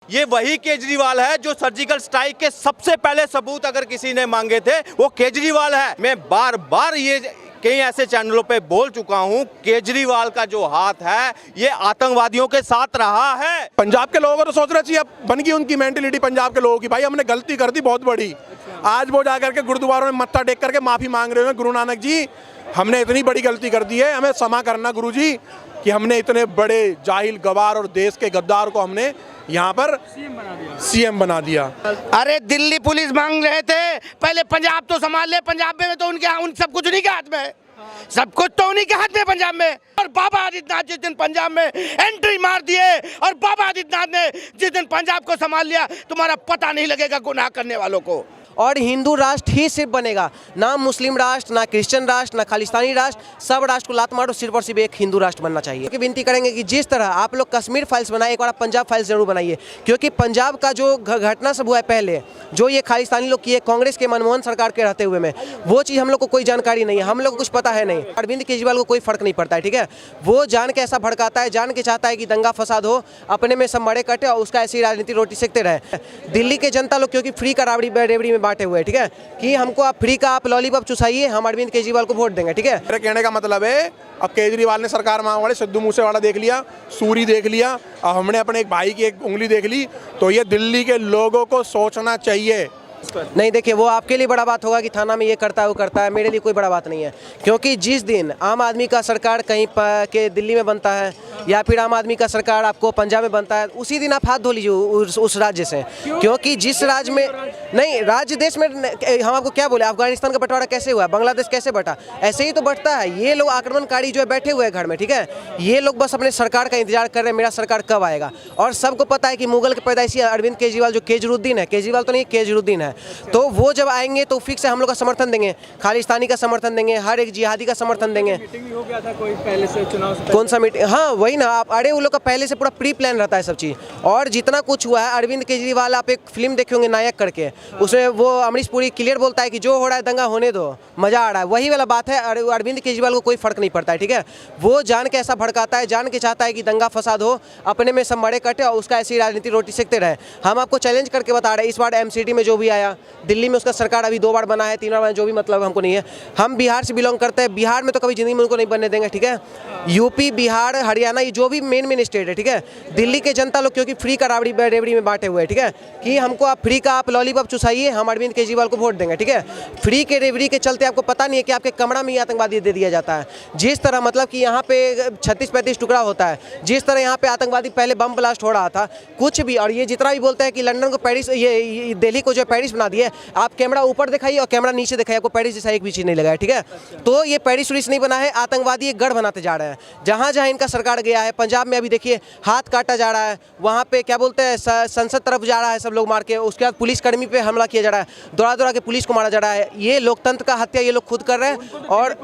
ये वही केजरीवाल है जो सर्जिकल स्ट्राइक के सबसे पहले सबूत अगर किसी ने मांगे थे वो केजरीवाल है। मैं बार बार ये कई ऐसे चैनलों पे बोल चुका हूं, केजरीवाल का जो हाथ है ये आतंकवादियों के साथ रहा है। पंजाब के लोगों को तो सोचना चाहिए, अब बन गई उनकी मेंटेलिटी पंजाब के लोगों की, भाई हमने गलती कर दी बहुत बड़ी। आज वो जाकर के गुरुद्वारों में मत्था टेक करके माफी मांग रहे हैं, गुरु नानक जी हमने इतनी बड़ी गलती कर दी है, हमें क्षमा करना गुरु जी कि हमने इतने बड़े जाहिल गवार और देश के गद्दार को हमने यहाँ पर सीएम बना दिया। अरे दिल्ली पुलिस मांग रहे थे, पहले पंजाब तो संभाल ले। पंजाब में तो उन सब कुछ उन्हीं के हाथ में है, सब कुछ तो उन्हीं के हाथ में पंजाब में। और बाबा आदित्यनाथ जिस दिन पंजाब में एंट्री मार दिए और बाबा आदित्यनाथ ने जिस दिन पंजाब को संभाल लिया, तुम्हारा पता नहीं लगेगा गुनाह करने वालों को। और हिंदू राष्ट्र ही सिर्फ बनेगा, ना मुस्लिम राष्ट्र, ना क्रिश्चियन राष्ट्र, ना खालिस्तानी राष्ट्र, सब राष्ट्र को लात मारो, सिर्फ और सिर्फ एक हिंदू राष्ट्र बनना चाहिए। क्योंकि विनती करेंगे कि जिस तरह आप लोग कश्मीर फाइल्स बनाए, एक बार पंजाब फाइल्स जरूर बनाइए, क्योंकि पंजाब का जो घटना सब हुआ है पहले, जो ये खालिस्तानी लोग किए कांग्रेस के मनमोहन सरकार के रहते हुए में, वो चीज़ हम लोग को कोई जानकारी नहीं है, हम लोग को कुछ पता है नहीं। अरविंद केजरीवाल को कोई फर्क नहीं पड़ता है, ठीक है। वो जान के ऐसा भड़काता है, जान के चाहता है कि दंगा फसाद हो, अपने में सब मरे कटे और उसका ऐसी राजनीति रोटी सेकते रहे। दिल्ली के जनता लोग क्योंकि फ्री का राबड़ी रेवड़ी में बांटे हुए हैं, ठीक है, कि हमको आप फ्री का आप लॉलीपॉप चुसाइए, हम अरविंद केजरीवाल को वोट देंगे, ठीक है। मेरे कहने का मतलब है अब केजरीवाल ने सरकार मांग वाले सिद्धू मूसेवाला देख लिया, सूरी देख लिया, अब हमने अपने एक भाई की एक उंगली देख ली, तो ये दिल्ली के लोगों को सोचना चाहिए। नहीं देखिए, वो आपके लिए बड़ा बात होगा कि थाना में ये करता है वो करता है, मेरे लिए कोई बड़ा बात नहीं है। क्योंकि जिस दिन आम आदमी का सरकार कहीं के दिल्ली में बनता है या फिर आम आदमी का सरकार आपको पंजाब में बनता है, उसी दिन आप हाथ धो लीजिए उस राज्य से। क्योंकि जिस राज्य में नहीं, राज्य देश में हम आपको क्या बोले, अफगानिस्तान का बंटवारा कैसे हुआ, बांग्लादेश कैसे बटा, ऐसे ही तो बढ़ता है। ये लोग आक्रमणकारी जो है बैठे हुए हैं घर में, ठीक है, ये लोग बस अपने सरकार का इंतजार कर रहे हैं, मेरा सरकार कब आएगा। और सबको पता है कि मुगल के पैदाइशी अरविंद केजरीवाल जो केजरुद्दीन है, केजरीवाल तो नहीं केजरुद्दीन है, तो वो जब आएंगे तो फिक्स है हम लोग का समर्थन देंगे, खालिस्तानी का समर्थन देंगे, हर एक जिहादी का समर्थन देंगे। मीटिंग भी हो गया था कोई पहले से चुनाव से? कौन सा मीटिंग? हाँ वही ना, आप अरे वो लोग का पहले से पूरा प्री प्लान रहता है सब चीज़। और जितना कुछ हुआ है, अरविंद केजरीवाल आप एक फिल्म देखे होंगे नायक करके, उसमें वो अमरीश पुरी क्लियर बोलता है कि जो हो रहा है दंगा होने दो, मजा आ रहा है, वही वाला बात है। अरविंद केजरीवाल को कोई फर्क नहीं पड़ता है, ठीक है। वो जान के ऐसा भड़काता है, जान के चाहता है कि दंगा फसाद हो, अपने में सब मरे कटे और उसका ऐसी राजनीति रोटी सेकते रहे। हम आपको चैलेंज करके बता रहे हैं, इस बार एमसीडी में जो भी आया, दिल्ली में उसका सरकार अभी 2 बार बना है, 3 बार बना, जो भी मतलब हमको नहीं है। हम बिहार से बिलोंग करते हैं, बिहार में तो कभी जिंदगी में उनको नहीं बनने देंगे, ठीक है। यूपी, बिहार, हरियाणा, ये जो भी मेन स्टेट है, ठीक है, दिल्ली के जनता लोग क्योंकि फ्री का राबड़ी रेवड़ी में बांटे हुए हैं, ठीक है, कि हमको आप फ्री का आप लॉलीपॉप चुसाइए, हम अरविंद केजरीवाल को वोट देंगे, ठीक है। फ्री के रेवड़ी के चलते आपको पता नहीं है कि आपके कमरा में ही आतंकवादी दे दिया जाता है। जिस तरह मतलब कि यहाँ पे 36-35 टुकड़ा होता है, जिस तरह यहाँ पे आतंकवादी पहले बम ब्लास्ट हो रहा था, कुछ भी। और ये जितना भी बोलते हैं कि लंदन को पेरिस, ये दिल्ली को जो पेरिस बना दिए, आप कैमरा ऊपर दिखाइए और कैमरा नीचे दिखाइए, आपको पेरिस जैसा एक भी चीज़ नहीं लगा है, ठीक है। तो ये पेरिस उरिस नहीं बना है, आतंकवादी एक गढ़ बनाते जा रहे हैं। जहाँ जहाँ इनका सरकार गया है, पंजाब में अभी देखिए हाथ काटा जा रहा है, वहाँ पे क्या बोलते हैं संसद तरफ जा रहा है सब लोग मार के, उसके बाद पुलिसकर्मी पे हमला किया जा रहा है, दौड़ा दौड़ा के पुलिस को मारा जा रहा है। ये लोकतंत्र का हत्या ये लोग खुद कर रहे हैं। और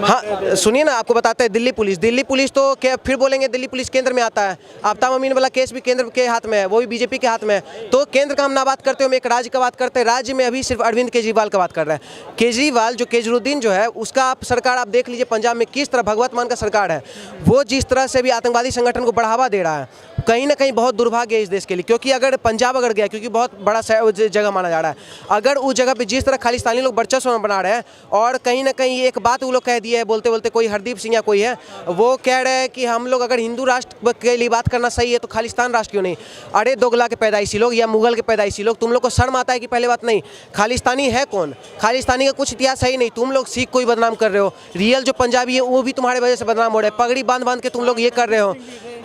हाँ सुनिए ना, आपको बताते हैं, दिल्ली पुलिस तो क्या फिर बोलेंगे, दिल्ली पुलिस केंद्र में आता है। आफ्ताब अमीन वाला केस भी केंद्र के हाथ में है, वो भी बीजेपी के हाथ में है। तो केंद्र का हम ना बात करते, हम एक राज्य का बात करते हैं। राज्य में अभी सिर्फ अरविंद केजरीवाल का बात कर रहे हैं। केजरीवाल जो केजरुद्दीन जो है, उसका आप सरकार आप देख लीजिए पंजाब में किस तरह भगवत मान का सरकार है, वो जिस तरह से भी आतंकवादी संगठन को बढ़ावा दे रहा है, कहीं ना कहीं बहुत दुर्भाग्य है इस देश के लिए। क्योंकि अगर पंजाब अगर गया, क्योंकि बहुत बड़ा जगह माना जा रहा है, अगर उस जगह पे जिस तरह खालिस्तानी लोग वर्चस्व बना रहे हैं, और कहीं ना कहीं एक बात वो लोग कह दिए है, बोलते बोलते कोई हरदीप सिंह या कोई है, वो कह रहे हैं कि हम लोग अगर हिंदू राष्ट्र के लिए बात करना सही है तो खालिस्तान राष्ट्र क्यों नहीं। अरे दोगला के पैदाइशी लोग या मुगल के पैदाइशी लोग, तुम लोग को शर्म आता है कि पहले बात नहीं, खालिस्तानी है कौन? खालिस्तानी का कुछ इतिहास है ही नहीं। तुम लोग सिख को ही बदनाम कर रहे हो, रियल जो पंजाबी है वो भी तुम्हारे वजह से बदनाम हो रहे हैं, पगड़ी बांध के तुम लोग ये कर रहे हो।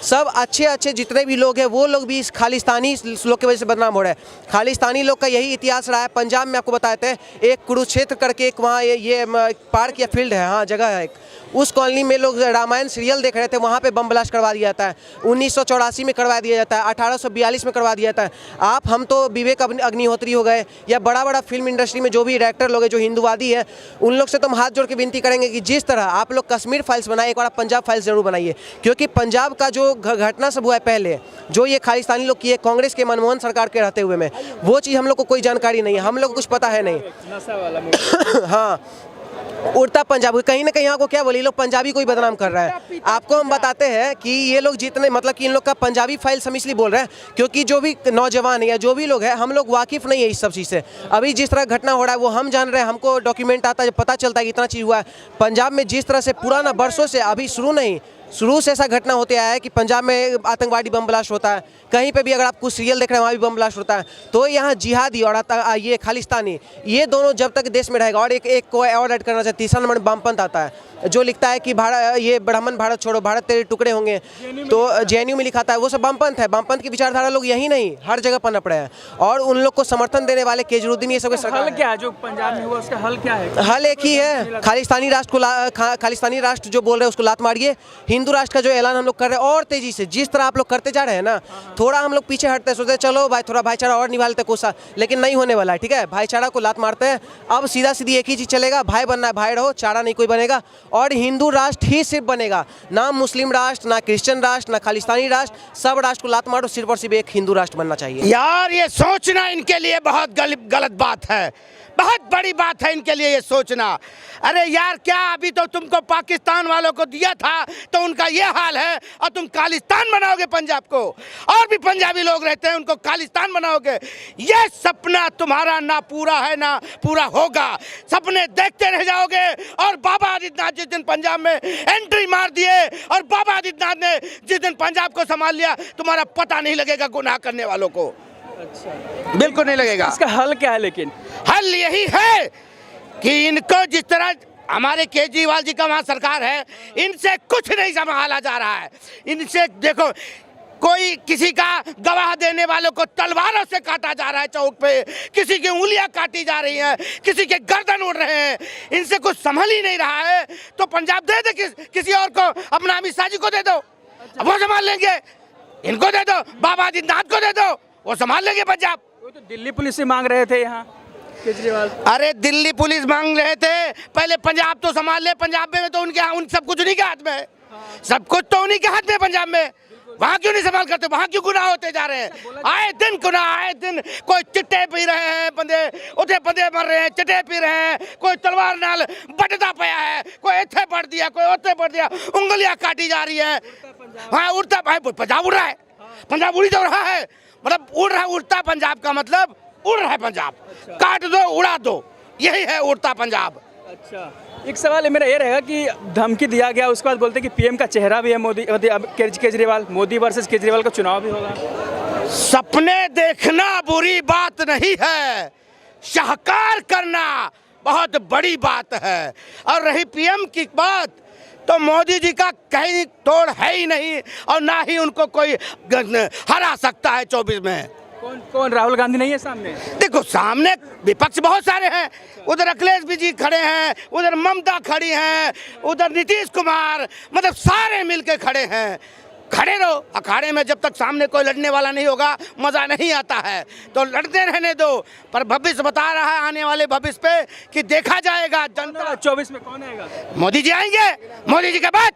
सब अच्छे जितने भी लोग हैं वो लोग भी इस खालिस्तानी लोग की वजह से बदनाम हो रहे हैं। खालिस्तानी लोग का यही इतिहास रहा है। पंजाब में आपको बताते हैं, एक कुरुक्षेत्र करके एक वहाँ ये पार्क या फील्ड है, हाँ जगह है एक, उस कॉलोनी में लोग रामायण सीरियल देख रहे थे, वहाँ पे बम ब्लास्ट करवा दिया जाता है। 1984 में करवा दिया जाता है, 1842 में करवा दिया जाता है। हम तो विवेक अग्निहोत्री हो गए या बड़ा फिल्म इंडस्ट्री में जो भी डायरेक्टर लोग हैं जो हिंदूवादी है, उन लोग से तो हम हाथ जोड़ के विनती करेंगे कि जिस तरह आप लोग कश्मीर फाइल्स बनाए, एक बार पंजाब फाइल्स जरूर बनाइए। क्योंकि पंजाब का जो घटना सब हुआ है पहले, जो ये खालिस्तानी लोग किए कांग्रेस के मनमोहन सरकार के रहते हुए में, वो चीज़ हम लोग को कोई जानकारी नहीं है, हम लोग को कुछ पता है नहीं। नशा वाला हाँ उड़ता पंजाब, कहीं ना कहीं आपको क्या बोले, ये लोग पंजाबी को ही बदनाम कर रहा है। आपको हम बताते हैं कि ये लोग जितने मतलब कि इन लोग का पंजाबी फाइल्स हम इसलिए बोल रहे हैं क्योंकि जो भी नौजवान है या जो भी लोग हैं, हम लोग वाकिफ नहीं है इस सब चीज़ से। अभी जिस तरह घटना हो रहा है वो हम जान रहे हैं, हमको डॉक्यूमेंट आता है, पता चलता है कि इतना चीज़ हुआ है। पंजाब में जिस तरह से पुराना बरसों से, अभी शुरू से ऐसा घटना होते आया है कि पंजाब में आतंकवादी बम ब्लास्ट होता है, कहीं पे भी अगर आप कुछ सीरियल देख रहे हैं वहाँ भी बम ब्लास्ट होता है। तो यहाँ जिहादी और ये खालिस्तानी, ये दोनों जब तक देश में रहेगा, और एक को और ऐड करना चाहिए, तीसरा नंबर वामपंथ आता है जो लिखता है कि ये ब्राह्मण भारत छोड़ो, भारत तेरे टुकड़े होंगे, तो जेएनयू में लिखा था, वो सब वामपंथ है। वामपंथ की विचारधारा लोग यही नहीं हर जगह पनप रहे हैं, और उन लोग को समर्थन देने वाले केजरीवाल ये सब हल क्या है जो पंजाब में हुआ, उसका हल क्या है? हल एक ही है, खालिस्तानी राष्ट्र जो बोल रहे हैं उसको लात मारिए। हिंदू राष्ट्र का जो ऐलान हम लोग कर रहे हैं और तेजी से, जिस तरह आप लोग करते जा रहे हैं ना, थोड़ा हम लोग पीछे हटते हैं, सोचते हैं चलो भाई थोड़ा भाईचारा और निभा लेते कोसा, लेकिन नहीं होने वाला है। ठीक है, भाईचारा को लात मारते हैं। अब सीधा सीधी एक ही चीज़ चलेगा, भाई बनना है भाई रहो, चारा नहीं कोई बनेगा, और हिंदू राष्ट्र ही सिर्फ बनेगा, ना मुस्लिम राष्ट्र, ना क्रिश्चियन राष्ट्र, ना खालिस्तानी राष्ट्र, सब राष्ट्र को लात मारो, सिर्फ और सिर्फ एक हिंदू राष्ट्र बनना चाहिए। यार ये सोचना इनके लिए बहुत गलत बात है, बहुत बड़ी बात है इनके लिए ये सोचना। अरे यार क्या अभी तो तुमको पाकिस्तान वालों को दिया था तो उनका ये हाल है, और तुम खालिस्तान बनाओगे पंजाब को, और भी पंजाबी लोग रहते हैं उनको खालिस्तान बनाओगे। ये सपना तुम्हारा ना पूरा है ना पूरा होगा, सपने देखते रह जाओगे। और बाबा आदित्यनाथ जिस दिन पंजाब में एंट्री मार दिए, और बाबा आदित्यनाथ ने जिस दिन पंजाब को संभाल लिया, तुम्हारा पता नहीं लगेगा गुनाह करने वालों को। अच्छा, बिल्कुल नहीं लगेगा। इसका हल क्या है? लेकिन हल यही है कि इनको जिस तरह हमारे केजरीवाल जी का वहाँ सरकार है, इनसे कुछ नहीं संभाला जा रहा है। इनसे देखो, कोई किसी का गवाह देने वालों को तलवारों से काटा जा रहा है चौक पे, किसी की उंगलियां काटी जा रही हैं, किसी के गर्दन उड़ रहे हैं। इनसे कुछ संभल ही नहीं रहा है, तो पंजाब दे दे किसी और को, अपना अमित शाह जी को दे दो, वो संभाल लेंगे। इनको दे दो, बाबा आदित्यनाथ को दे दो, वो संभाल लेंगे पंजाब। वो तो दिल्ली पुलिस से मांग रहे थे यहाँ केजरीवाल। अरे दिल्ली पुलिस मांग रहे थे, पहले पंजाब तो संभाल ले। पंजाब में तो उनके उन सब कुछ उन्हीं के हाथ में है, सब कुछ तो उन्हीं के हाथ में पंजाब में। वहाँ क्यों नहीं संभाल करते? वहाँ क्यों गुनाह होते जा रहे हैं? आए दिन गुनाह, आए दिन कोई चिट्टे पी रहे हैं, बंदे उठे बंदे मर रहे हैं, चिट्टे पी रहे हैं, कोई तलवार नाल बटता पाया है, कोई इत्थे पड़ दिया, कोई उत्थे पड़ दिया, उंगलियां काटी जा रही है। हाँ उड़ता भाई, पंजाब उड़ रहा है, पंजाब उड़ी तो रहा है, मतलब उड़ रहा है। उड़ता पंजाब का मतलब उड़ रहा है पंजाब। अच्छा। काट दो उड़ा दो, यही है उड़ता पंजाब। अच्छा, एक सवाल है मेरा ये रहेगा कि धमकी दिया गया, उसके बाद बोलते हैं कि पीएम का चेहरा भी है मोदी, अब केजरीवाल, मोदी वर्सेस केजरीवाल का चुनाव भी होगा। सपने देखना बुरी बात नहीं है, शाहकार करना बहुत बड़ी बात है। और रही पीएम की बात, तो मोदी जी का कहीं तोड़ है ही नहीं, और ना ही उनको कोई हरा सकता है 24 में। कौन राहुल गांधी नहीं है सामने? देखो सामने विपक्ष बहुत सारे हैं, उधर अखिलेश भी जी खड़े हैं, उधर ममता खड़ी हैं, उधर नीतीश कुमार, मतलब सारे मिलके खड़े हैं। खड़े रहो अखाड़े में, जब तक सामने कोई लड़ने वाला नहीं होगा मजा नहीं आता है, तो लड़ते रहने दो। पर भविष्य बता रहा है, आने वाले भविष्य पे कि देखा जाएगा जनता। 24 में कौन आएगा? मोदी जी आएंगे, मोदी जी के बाद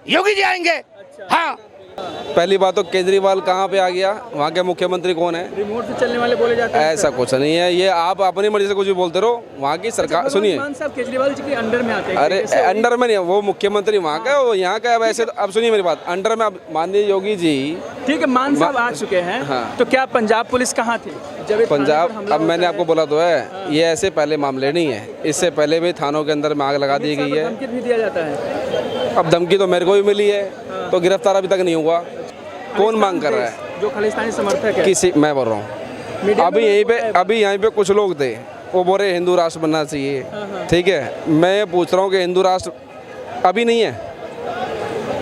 योगी जी आएंगे। अच्छा। हाँ, पहली बात तो केजरीवाल कहाँ पे आ गया, वहाँ के मुख्यमंत्री कौन है? रिमोट से चलने वाले बोले जाते हैं। ऐसा कुछ नहीं है, ये आप अपनी मर्जी से कुछ भी बोलते रहो। वहाँ की सरकार सुनिए, साहब केजरीवाल जी के अंडर में आते हैं। अरे अंडर में नहीं, वो मुख्यमंत्री वहाँ का, वो यहाँ का। अब ऐसे अब सुनिए मेरी बात, अंडर में माननीय योगी जी, ठीक है, मान साहब आ चुके हैं। हाँ। तो क्या पंजाब पुलिस कहाँ थी जब पंजाब? अब मैंने आपको बोला तो है, ये ऐसे पहले मामले नहीं है, इससे पहले भी थानों के अंदर में आग लगा दी गई है। धमकी भी दिया जाता है। अब धमकी तो मेरे को भी मिली है, तो गिरफ्तार अभी तक नहीं हुआ। कौन मांग कर रहा है? जो खालिस्तानी समर्थक है। किसी, मैं बोल रहा हूँ अभी यहीं पे कुछ लोग थे, वो बोल रहे हिंदू राष्ट्र बनना चाहिए। ठीक है, मैं पूछ रहा हूँ कि हिंदू राष्ट्र अभी नहीं है,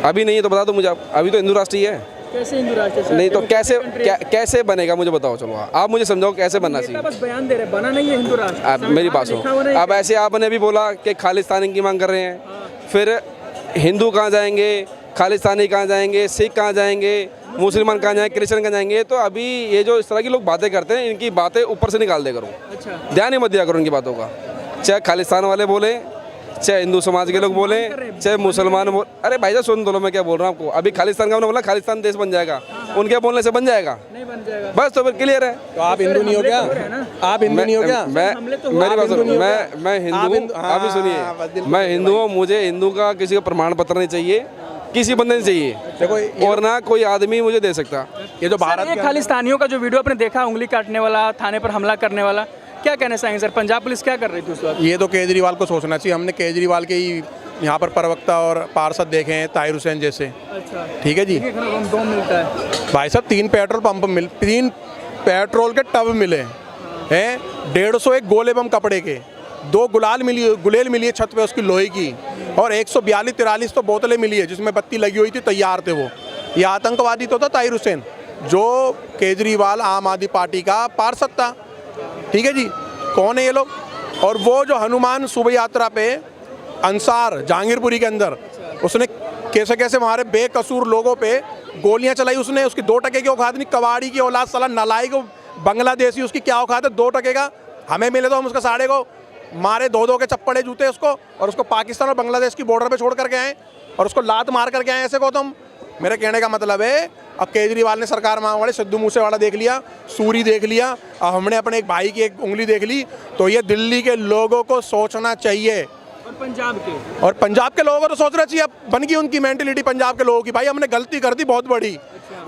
अभी नहीं है तो बता दो मुझे आप। अभी तो हिंदू राष्ट्र ही है। कैसे हिंदू राष्ट्र? नहीं तो कैसे बनेगा मुझे बताओ। चलो आप मुझे समझाओ कैसे बनना चाहिए। बस बयान दे रहे, बना नहीं है हिंदू राष्ट्र। आप मेरी बात सुनो। अब ऐसे आपने भी बोला कि खालिस्तानी की मांग कर रहे हैं, फिर हिंदू कहाँ जाएंगे, खालिस्तानी कहाँ जाएंगे, सिख कहाँ जाएंगे, मुसलमान कहाँ जाएंगे, क्रिश्चियन कहाँ जाएंगे। तो अभी ये जो इस तरह की लोग बातें करते हैं, इनकी बातें ऊपर से निकाल दे करो। अच्छा। ध्यान ही मत दिया करो इनकी बातों का, चाहे खालिस्तान वाले बोले, चाहे हिंदू समाज के लोग बोले, चाहे मुसलमान बोले। अरे भाई साहब सुन दो, मैं क्या बोल रहा हूँ आपको। अभी खालिस्तान का बोला खालिस्तान देश बन जाएगा, उनके बोलने से बन जाएगा? नहीं बन जाएगा। बस तो फिर क्लियर है। तो आप हिंदू नहीं हो क्या? आप हिंदू नहीं हो क्या? हमले तो मेरी बात हिंदू सुनो, नहीं हो मैं हिंदू आप हूँ। हिंदू- हाँ, अभी बस सुनिए, बिल्कुल। मैं हिंदू हूँ, मुझे हिंदू का किसी का प्रमाण पत्र नहीं चाहिए, किसी बंदे नहीं चाहिए, देखो और ना कोई आदमी मुझे दे सकता। ये जो सर, भारत ये के खालिस्तानियों का जो वीडियो आपने देखा, उंगली काटने वाला, थाने पर हमला करने वाला, क्या कहना चाहेंगे सर? पंजाब पुलिस क्या कर रही थी उस वक्त? ये तो केजरीवाल को सोचना चाहिए। हमने केजरीवाल के ही यहाँ पर प्रवक्ता और पार्षद देखे हैं, ताहिर हुसैन जैसे। अच्छा, ठीक है जी बम मिलता है। भाई साहब, 3 पेट्रोल के टब मिले हैं, 150 गोले बम कपड़े के, 2 गुलेल मिली है छत पे उसकी लोहे की, और 142-43 तो बोतलें मिली है जिसमें बत्ती लगी हुई थी, तैयार थे वो। ये आतंकवादी तो था ताहिर हुसैन, जो केजरीवाल आम आदमी पार्टी का पार्षद था। ठीक है जी, कौन है ये लोग? और वो जो हनुमान शोभा यात्रा पे अंसार जहांगीरपुरी के अंदर उसने कैसे कैसे हमारे बेकसूर लोगों पे गोलियां चलाई उसने, उसकी 2 टके की औकात नहीं, कबाड़ी की औलाद, साला नालायक बांग्लादेशी, उसकी क्या औकात है 2 टके का? हमें मिले तो हम उसका 1.5 को मारे, 2-2 के चप्पड़े जूते उसको, और उसको पाकिस्तान और बांग्लादेश की बॉर्डर पे छोड़ करके आए और उसको लात मार करके आए ऐसे को। तुम, मेरे कहने का मतलब है, अब केजरीवाल ने सरकार मांग वाले सिद्धू मूसेवाला देख लिया, सूरी देख लिया, अब हमने अपने एक भाई की एक उंगली देख ली, तो ये दिल्ली के लोगों को सोचना चाहिए। और पंजाब के लोगों को तो सोचना चाहिए। अब बन गई उनकी मेंटेलिटी पंजाब के लोगों की, भाई हमने गलती कर दी बहुत बड़ी।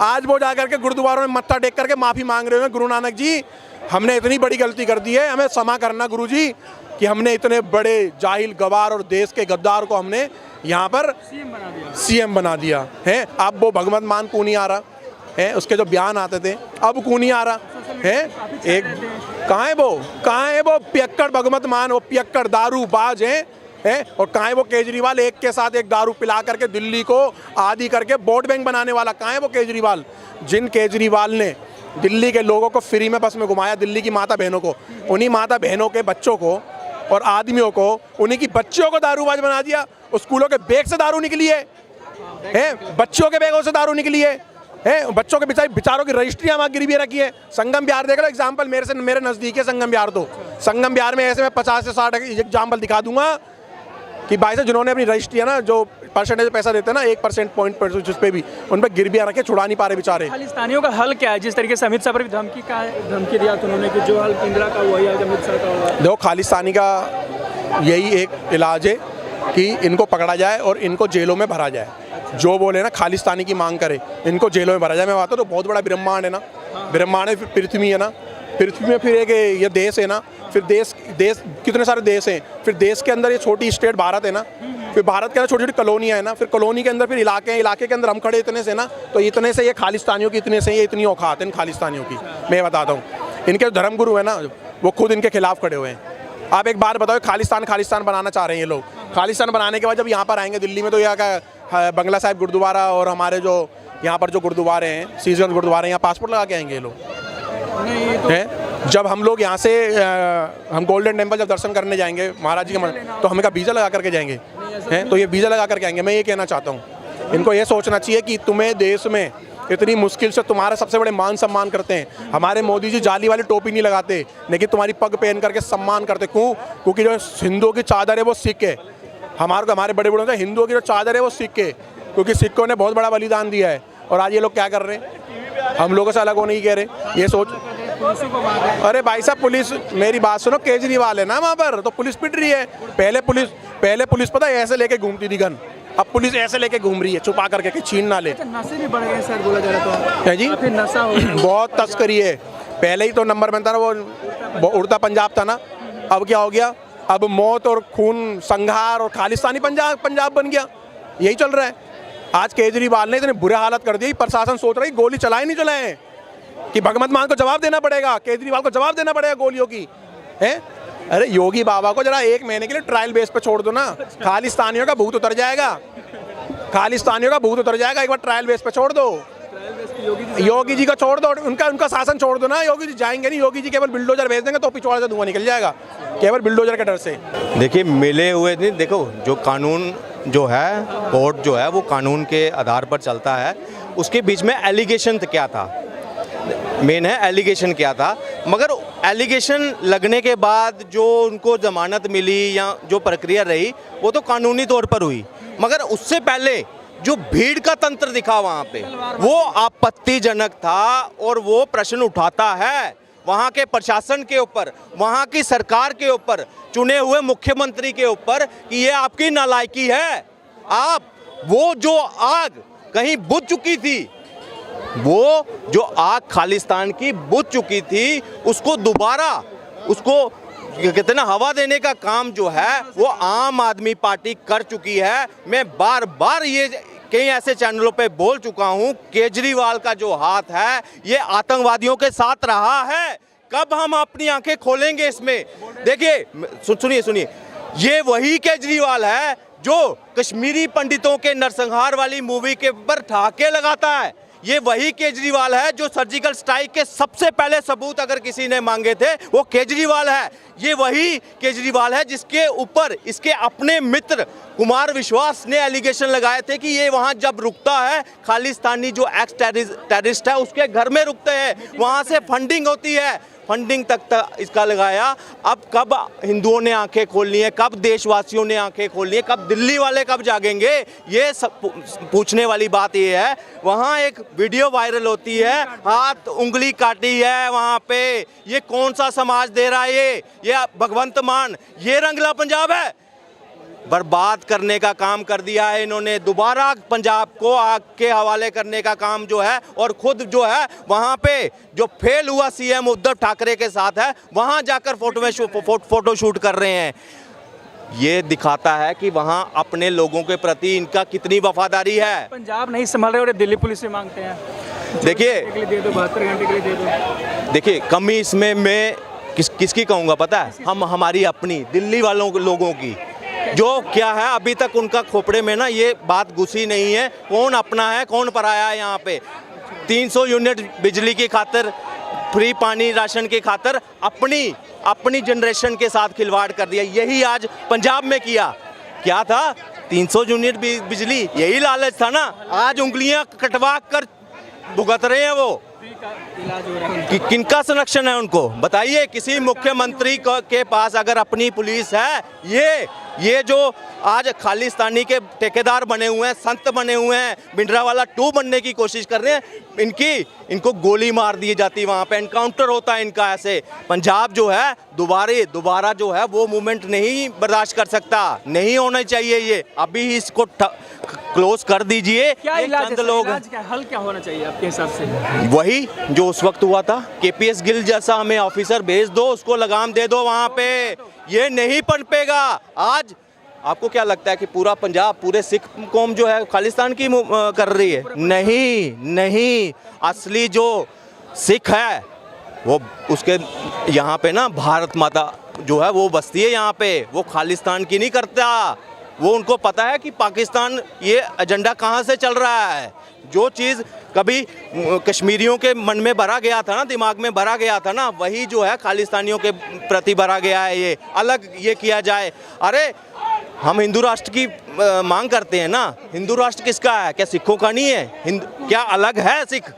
आज वो जाकर के गुरुद्वारों में मत्था टेक करके माफ़ी मांग रहे हैं, गुरु नानक जी हमने इतनी बड़ी गलती कर दी है, हमें क्षमा करना गुरु जी, कि हमने इतने बड़े जाहिल गवार और देश के गद्दार को हमने यहाँ पर सीएम बना दिया है। अब वो भगवत मान क्यों नहीं आ रहा है? उसके जो बयान आते थे अब क्यों नहीं आ रहा है? एक कहाँ है वो पियक्कड़ भगवत मान, वो पियक्कड़ दारू बाज हैं, और कहाँ है वो केजरीवाल, एक के साथ एक दारू पिला करके दिल्ली को आदि करके वोट बैंक बनाने वाला? कहाँ है वो केजरीवाल? जिन केजरीवाल ने दिल्ली के लोगों को फ्री में बस में घुमाया, दिल्ली की माता बहनों को, उन्हीं माता बहनों के बच्चों को और आदमियों को, उन्हीं की बच्चियों को दारूबाज बना दिया। स्कूलों के बैग से दारू निकली है, बच्चों के बैगों से दारू निकली है, बच्चों के बेचारों की रजिस्ट्रियां वहाँ गिरवी रखी है। संगम बिहार देख लो एग्जाम्पल, मेरे नज़दीक है संगम बिहार। तो संगम बिहार में ऐसे मैं 50 से 60 एग्जाम्पल दिखा दूंगा कि भाई साहब जिन्होंने अपनी रजिस्ट्री है ना, जो परसेंटेज पैसा देते हैं ना, 1% पॉइंट पर जिस पे भी उन पर गिरबियाँ रखे, छुड़ा नहीं पा रहे बेचारे। खालिस्तानियों का हल क्या है? जिस तरीके से अमित शाह पर भी धमकी दिया तो उन्होंने कि जो हल इंदिरा का हुआ या अमित शाह का हुआ। देखो, खालिस्तानी का यही एक इलाज है कि इनको पकड़ा जाए और इनको जेलों में भरा जाए। जो बोले ना खालिस्तानी की मांग करे, इनको जेलों में भरा जाए। मैं बात तो बहुत बड़ा ब्रह्मांड है ना, ब्रह्मांड है, फिर पृथ्वी है ना, पृथ्वी में फिर एक ये देश है ना, फिर देश कितने सारे देश हैं, फिर देश के अंदर ये छोटी स्टेट भारत है ना, फिर भारत के अंदर छोटी छोटी कॉलोनियाँ है ना, फिर कॉलोनी के अंदर फिर इलाके हैं, इलाके के अंदर हम खड़े इतने से ना, तो इतने से ये खालिस्तानियों की इतने से ये इतनी औकात है इन खालिस्तानियों की। मैं बताता हूँ, इनके धर्मगुरु है ना, वो खुद इनके खिलाफ खड़े हुए हैं। आप एक बार बताओ, खालिस्तान बनाना चाह रहे हैं ये लोग। खालिस्तान बनाने के बाद जब यहाँ पर आएंगे दिल्ली में, तो यहाँ का बंगला साहिब गुरुद्वारा और हमारे जो यहाँ पर जो गुरुद्वारे हैं, सीजन गुरुद्वारे, यहाँ पासपोर्ट लगा के आएंगे ये लोग हैं। जब हम लोग यहाँ से हम गोल्डन टेम्पल जब दर्शन करने जाएंगे महाराज जी के मंदिर, तो हमें का वीज़ा लगा करके जाएंगे हैं, तो ये वीज़ा लगा करके आएंगे। मैं ये कहना चाहता हूँ, इनको ये सोचना चाहिए कि तुम्हें देश में इतनी मुश्किल से तुम्हारा सबसे बड़े मान सम्मान करते हैं। हमारे मोदी जी जाली वाली टोपी नहीं लगाते, लेकिन तुम्हारी पग पहन करके सम्मान करते। क्यों? क्योंकि जो हिंदुओं की चादर है वो सिख है। हमारे बड़े बड़ों का हिंदुओं की जो चादर है वो सिख है, क्योंकि सिखों ने बहुत बड़ा बलिदान दिया है। और आज ये लोग क्या कर रहे हैं? हम लोगों से अलग होने की कह रहे। ये सोच, अरे भाई साहब, पुलिस, मेरी बात सुनो, केजरीवाल है ना वहाँ पर, तो पुलिस पिट रही है। पहले पुलिस पता है ऐसे लेके घूमती थी गन, अब पुलिस ऐसे लेके घूम रही है छुपा करके कि छीन ना ले। नशे भी बढ़ गए सर, बोला जा रहा था है जी, नशा हो बहुत तस्करी है। पहले ही तो नंबर में था ना वो उड़ता पंजाब था ना, अब क्या हो गया? अब मौत और खून संघार और खालिस्तानी पंजाब बन गया। यही चल रहा है। आज केजरीवाल ने इतने बुरे हालत कर दी, प्रशासन सोच रहा है गोली चलाए नहीं चलाए, कि भगवत मान को जवाब देना पड़ेगा, केजरीवाल को जवाब देना पड़ेगा गोलियों की है। अरे योगी बाबा को जरा 1 महीने के लिए ट्रायल बेस पे छोड़ दो ना, खालिस्तानियों का भूत उतर जाएगा, खालिस्तानियों का भूत उतर जाएगा। एक बार ट्रायल बेस पे छोड़ दो, योगी जी का छोड़ दो, उनका शासन छोड़ दो ना। योगी जी जाएंगे नहीं, योगी जी केवल बिल्डोजर भेज देंगे तो पिछवाड़े से धुआं निकल जाएगा, केवल बिल्डोजर के डर से। देखिए, मिले हुए नहीं, देखो जो कानून जो है, कोर्ट जो है वो कानून के आधार पर चलता है। उसके बीच में एलिगेशन क्या था, मेन है एलिगेशन क्या था। मगर एलिगेशन लगने के बाद जो उनको जमानत मिली या जो प्रक्रिया रही वो तो कानूनी तौर पर हुई, मगर उससे पहले जो भीड़ का तंत्र दिखा वहाँ पे वो आपत्तिजनक था। और वो प्रश्न उठाता है वहाँ के प्रशासन के ऊपर, वहाँ की सरकार के ऊपर, चुने हुए मुख्यमंत्री के ऊपर कि ये आपकी नालायकी है। आप वो जो आग कहीं बुझ चुकी थी, वो जो आग खालिस्तान की बुझ चुकी थी, उसको दोबारा उसको कहते हैं ना हवा देने का काम जो है वो आम आदमी पार्टी कर चुकी है। मैं बार बार ये कई ऐसे चैनलों पे बोल चुका हूं, केजरीवाल का जो हाथ है ये आतंकवादियों के साथ रहा है। कब हम अपनी आंखें खोलेंगे इसमें? देखिए सुनिए, ये वही केजरीवाल है जो कश्मीरी पंडितों के नरसंहार वाली मूवी के ऊपर ठहाके लगाता है। ये वही केजरीवाल है जो सर्जिकल स्ट्राइक के सबसे पहले सबूत अगर किसी ने मांगे थे वो केजरीवाल है। ये वही केजरीवाल है जिसके ऊपर इसके अपने मित्र कुमार विश्वास ने एलिगेशन लगाए थे कि ये वहां जब रुकता है खालिस्तानी जो एक्स टेररिस्ट है उसके घर में रुकते हैं, वहां से फंडिंग होती है। फंडिंग तक इसका लगाया। अब कब हिंदुओं ने आंखें खोलनी है, कब देशवासियों ने आंखें खोलनी है, कब दिल्ली वाले कब जागेंगे, ये सब पूछने वाली बात ये है। वहाँ एक वीडियो वायरल होती है, हाथ उंगली काटी है वहाँ पे। ये कौन सा समाज दे रहा है? ये भगवंत मान, ये रंगला पंजाब है। बर्बाद करने का काम कर दिया है इन्होंने, दोबारा पंजाब को आग के हवाले करने का काम जो है, और खुद जो है वहाँ पे जो फेल हुआ सीएम उद्धव ठाकरे के साथ है वहाँ जाकर फोटो शूट कर रहे हैं। ये दिखाता है कि वहाँ अपने लोगों के प्रति इनका कितनी वफादारी है। पंजाब नहीं संभाल रहे और दिल्ली पुलिस से मांगते हैं। देखिए दे दो, 72 घंटे के लिए दे दो। देखिए कमी इसमें मैं किसकी कहूँगा पता है? हमारी अपनी दिल्ली वालों लोगों की, जो क्या है अभी तक उनका खोपड़े में ना ये बात घुसी नहीं है, कौन अपना है कौन पराया है। यहाँ पे 300 यूनिट बिजली की खातिर, फ्री पानी राशन की खातिर अपनी जनरेशन के साथ खिलवाड़ कर दिया। यही आज पंजाब में किया। क्या था? 300 यूनिट बिजली, यही लालच था ना। आज उंगलियां कटवा कर भुगत रहे हैं वो। किनका संरक्षण है उनको बताइए? किसी मुख्यमंत्री के पास अगर अपनी पुलिस है, ये जो आज खालिस्तानी के ठेकेदार बने हुए हैं, संत बने हुए हैं, भिंडरावाला 2 बनने की कोशिश कर रहे हैं, इनको गोली मार दी जाती, वहाँ पे एनकाउंटर होता है इनका। ऐसे पंजाब जो है दोबारा जो है वो मूवमेंट नहीं बर्दाश्त कर सकता, नहीं होना चाहिए। ये अभी ही इसको क्लोज कर दीजिए। क्या इलाज है? हल क्या होना चाहिए आपके हिसाब से? वही जो उस वक्त हुआ था, केपीएस गिल जैसा हमें ऑफिसर भेज दो, उसको लगाम दे दो वहाँ पे। ये नहीं पनपेगा। आज आपको क्या लगता है कि पूरा पंजाब, पूरे सिख कौम जो है खालिस्तान की कर रही है? नहीं, असली जो सिख है वो उसके यहाँ पे ना भारत माता जो है वो बसती है यहाँ पे, वो खालिस्तान की नहीं करता। वो उनको पता है कि पाकिस्तान ये एजेंडा कहाँ से चल रहा है। जो चीज़ कभी कश्मीरियों के मन में भरा गया था ना, दिमाग में भरा गया था ना, वही जो है खालिस्तानियों के प्रति भरा गया है। ये अलग ये किया जाए। अरे हम हिंदू राष्ट्र की मांग करते हैं ना। हिंदू राष्ट्र किसका है? क्या सिखों का नहीं है? क्या अलग है सिख?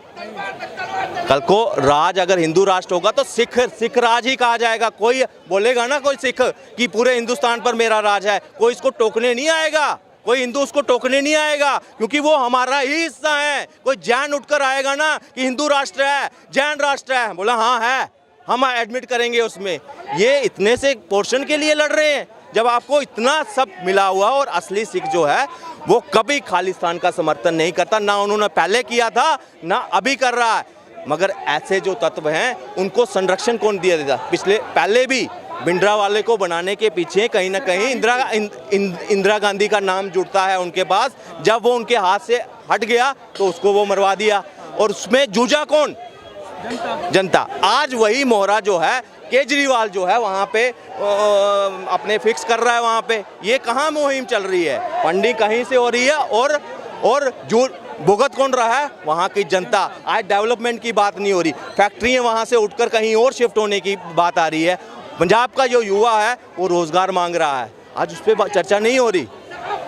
कल को राज अगर हिंदू राष्ट्र होगा तो सिख राज ही कहा जाएगा। कोई बोलेगा ना कोई सिख कि पूरे हिंदुस्तान पर मेरा राज है, कोई इसको टोकने नहीं आएगा, कोई हिंदू उसको टोकने नहीं आएगा, क्योंकि वो हमारा ही हिस्सा है। कोई जैन उठकर आएगा ना कि हिंदू राष्ट्र है, जैन राष्ट्र है, बोला हाँ है, हम एडमिट करेंगे उसमें। ये इतने से पोर्शन के लिए लड़ रहे हैं जब आपको इतना सब मिला हुआ। और असली सिख जो है वो कभी खालिस्तान का समर्थन नहीं करता, ना उन्होंने पहले किया था ना अभी कर रहा है। मगर ऐसे जो तत्व हैं उनको संरक्षण कौन दिया देता? पहले भी भिंडरावाले को बनाने के पीछे कहीं ना कहीं इंदिरा गांधी का नाम जुड़ता है उनके पास। जब वो उनके हाथ से हट गया तो उसको वो मरवा दिया, और उसमें जूझा कौन? जनता। आज वही मोहरा जो है केजरीवाल जो है वहाँ पे अपने फिक्स कर रहा है वहाँ पे। ये कहाँ मुहिम चल रही है? फंडिंग कहीं से हो रही है, और जो भुगत कौन रहा है? वहाँ की जनता। आज डेवलपमेंट की बात नहीं हो रही, फैक्ट्रियाँ वहाँ से उठकर कहीं और शिफ्ट होने की बात आ रही है। पंजाब का जो युवा है वो रोज़गार मांग रहा है, आज उस पर चर्चा नहीं हो रही।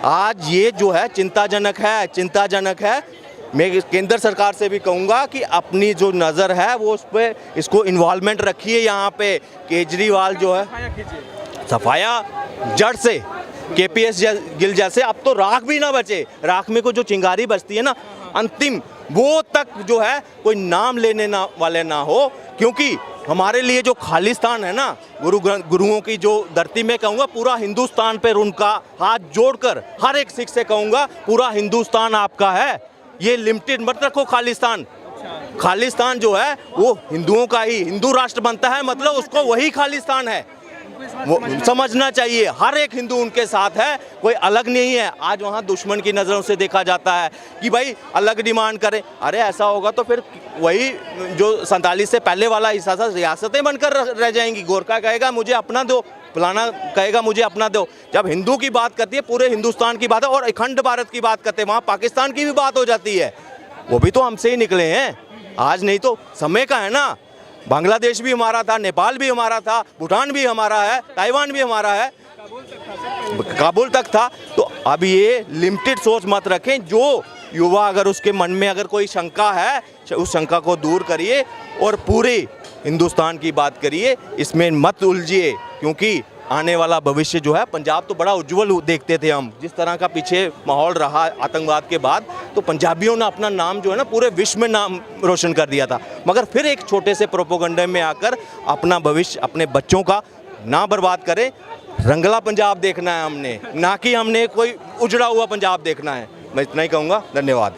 आज ये जो है चिंताजनक है। मैं केंद्र सरकार से भी कहूँगा कि अपनी जो नज़र है वो उस पर इसको इन्वॉल्वमेंट रखिए। यहाँ पे केजरीवाल जो है सफाया जड़ से, केपीएस गिल जैसे, अब तो राख भी ना बचे। राख में को जो चिंगारी बचती है ना अंतिम, वो तक जो है कोई नाम लेने वाले ना हो, क्योंकि हमारे लिए जो खालिस्तान है ना, गुरुओं की जो धरती में कहूँगा, पूरा हिंदुस्तान पर उनका हाथ जोड़कर हर एक सिख से कहूँगा, पूरा हिंदुस्तान आपका है। ये लिमिटेड मत रखो खालिस्तान। खालिस्तान जो है वो हिंदुओं का ही, हिंदू राष्ट्र बनता है मतलब उसको वही खालिस्तान है, वो समझना चाहिए। हर एक हिंदू उनके साथ है, कोई अलग नहीं है। आज वहाँ दुश्मन की नज़रों से देखा जाता है कि भाई अलग डिमांड करें। अरे ऐसा होगा तो फिर वही जो 47 से पहले वाला हिस्सा था, रियासतें बनकर रह जाएंगी। गोरखा कहेगा मुझे अपना दो, फलाना कहेगा मुझे अपना दो। जब हिंदू की बात करती है, पूरे हिंदुस्तान की बात है, और अखंड भारत की बात करते हैं, वहाँ पाकिस्तान की भी बात हो जाती है। वो भी तो हमसे ही निकले हैं, आज नहीं तो समय का है ना। बांग्लादेश भी हमारा था, नेपाल भी हमारा था, भूटान भी हमारा है, ताइवान भी हमारा है, काबुल तक था। तो अब ये लिमिटेड सोच मत रखें। जो युवा अगर उसके मन में अगर कोई शंका है, उस शंका को दूर करिए और पूरे हिंदुस्तान की बात करिए, इसमें मत उलझिए, क्योंकि आने वाला भविष्य जो है, पंजाब तो बड़ा उज्जवल देखते थे हम, जिस तरह का पीछे माहौल रहा आतंकवाद के बाद, तो पंजाबियों ने अपना नाम जो है ना पूरे विश्व में नाम रोशन कर दिया था। मगर फिर एक छोटे से प्रोपोगंडे में आकर अपना भविष्य, अपने बच्चों का ना बर्बाद करें। रंगला पंजाब देखना है हमने, ना कि हमने कोई उजड़ा हुआ पंजाब देखना है। मैं इतना ही कहूँगा, धन्यवाद।